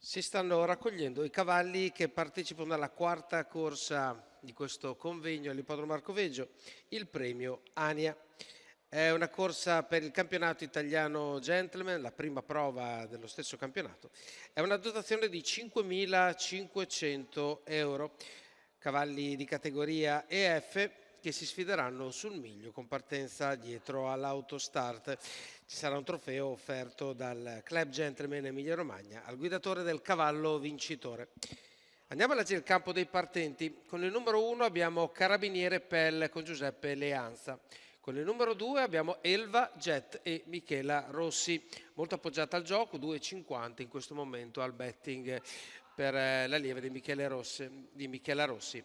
Si stanno raccogliendo i cavalli che partecipano alla quarta corsa di questo convegno all'Ippodromo Arcoveggio, il premio Ania. È una corsa per il campionato italiano gentleman, la prima prova dello stesso campionato. È una dotazione di 5.500 euro, cavalli di categoria EF che si sfideranno sul miglio con partenza dietro all'autostart. Ci sarà un trofeo offerto dal Club Gentleman Emilia Romagna al guidatore del cavallo vincitore. Andiamo a leggere il campo dei partenti. Con il numero 1 abbiamo Carabiniere Pelle con Giuseppe Leanza. Con il numero 2 abbiamo Elva Jet e Michela Rossi, molto appoggiata al gioco, 2,50 in questo momento al betting per l'allieve di Michela Rossi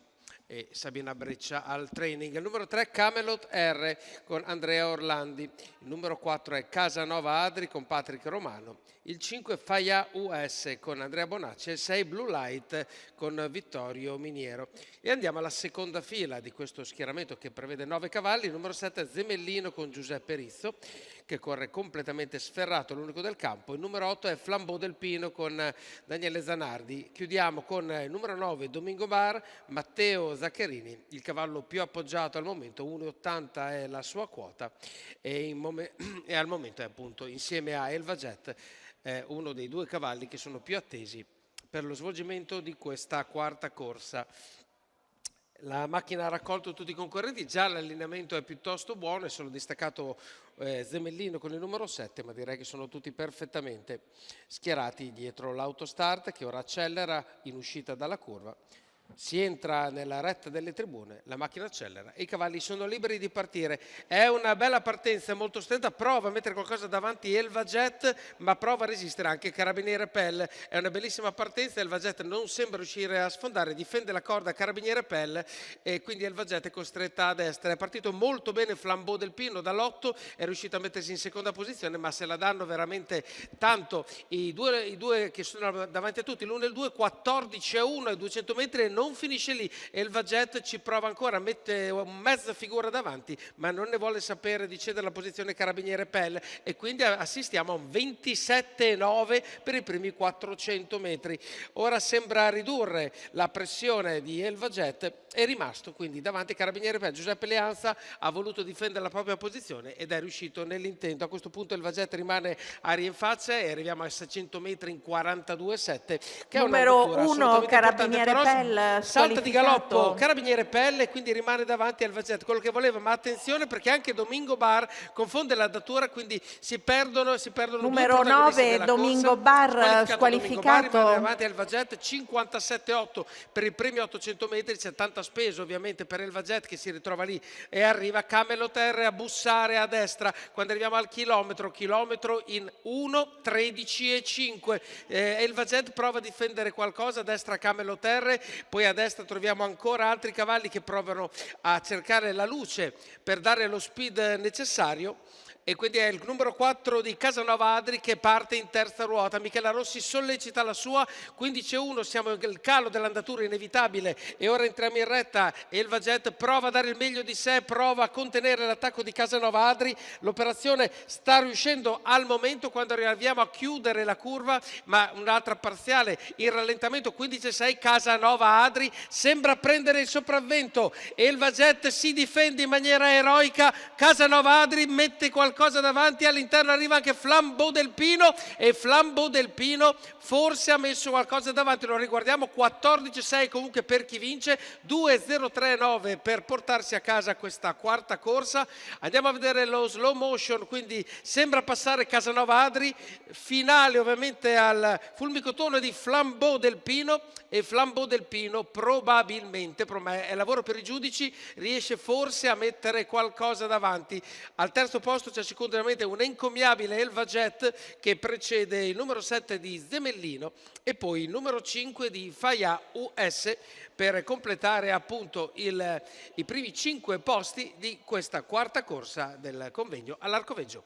e Sabina Breccia al training. Il numero 3 Camelot R con Andrea Orlandi, il numero 4 è Casanova Adri con Patrick Romano, il 5 Faya US con Andrea Bonacci e il 6 Blue Light con Vittorio Miniero. E andiamo alla seconda fila di questo schieramento che prevede 9 cavalli. Il numero 7 è Zemellino con Giuseppe Rizzo che corre completamente sferrato, l'unico del campo. Il numero 8 è Flambeau del Pino con Daniele Zanardi. Chiudiamo con il numero 9 Domingo Bar, Matteo Zaccherini, il cavallo più appoggiato al momento, 1,80 è la sua quota e al momento è appunto insieme a Elva Jet uno dei due cavalli che sono più attesi per lo svolgimento di questa quarta corsa. La macchina ha raccolto tutti i concorrenti, già l'allineamento è piuttosto buono, è solo distaccato Zemellino con il numero 7, ma direi che sono tutti perfettamente schierati dietro l'autostart che ora accelera in uscita dalla curva. Si entra nella retta delle tribune, la macchina accelera e i cavalli sono liberi di partire. È una bella partenza, molto stretta, prova a mettere qualcosa davanti Elva Jet, ma prova a resistere anche Carabiniere Pelle. È una bellissima partenza, Elva Jet non sembra riuscire a sfondare, difende la corda Carabiniere Pelle e quindi Elva Jet è costretta a destra. È partito molto bene Flambeau del Pino dall'8, è riuscito a mettersi in seconda posizione, ma se la danno veramente tanto i due che sono davanti a tutti, l'1 e il 2, 14-1 ai 200 metri e non finisce lì. Elva Jet ci prova ancora, mette mezza figura davanti, ma non ne vuole sapere di cedere la posizione Carabiniere Pelle e quindi assistiamo a un 27-9 per i primi 400 metri. Ora sembra ridurre la pressione di Elva Jet, è rimasto quindi davanti Carabiniere Pelle. Giuseppe Leanza ha voluto difendere la propria posizione ed è riuscito nell'intento. A questo punto Elva Jet rimane aria in faccia e arriviamo a 600 metri in 42,7, che è una Numero vettura 1 assolutamente importante. Carabiniere Però Pelle salta di galoppo squalificato. Carabiniere Pelle e quindi rimane davanti Elva Jet, quello che voleva, ma attenzione perché anche Domingo Bar confonde la datura, quindi si perdono due Numero protagonisti 9 della Domingo corsa. Bar Domingo Bar, rimane squalificato. davanti Elva Jet, 57,8 per i primi 800 metri. C'è tanta spesa ovviamente per Elva Jet che si ritrova lì e arriva Camelot R a bussare a destra quando arriviamo al chilometro in 1:13,5. Elva Jet prova a difendere qualcosa a destra Camelot R, poi a destra troviamo ancora altri cavalli che provano a cercare la luce per dare lo speed necessario. E quindi è il numero 4 di Casanova Adri che parte in terza ruota. Michela Rossi sollecita la sua, 15-1, siamo nel calo dell'andatura inevitabile e ora entriamo in retta. Elva Jet prova a dare il meglio di sé, prova a contenere l'attacco di Casanova Adri. L'operazione sta riuscendo al momento quando arriviamo a chiudere la curva, ma un'altra parziale in rallentamento, 15-6. Casanova Adri sembra prendere il sopravvento. Elva Jet si difende in maniera eroica, Casanova Adri mette qualcosa davanti, all'interno arriva anche Flambeau del Pino e Flambeau del Pino forse ha messo qualcosa davanti, lo riguardiamo, 14-6 comunque per chi vince, 2:03,9 per portarsi a casa questa quarta corsa. Andiamo a vedere lo slow motion, quindi sembra passare Casanova Adri, finale ovviamente al fulmicotone di Flambeau del Pino e Flambeau del Pino probabilmente, è lavoro per i giudici, riesce forse a mettere qualcosa davanti. Al terzo posto c'è sicuramente un encomiabile Elva Jet che precede il numero 7 di Zemellino e poi il numero 5 di Faya US per completare appunto i primi 5 posti di questa quarta corsa del convegno all'Arcoveggio.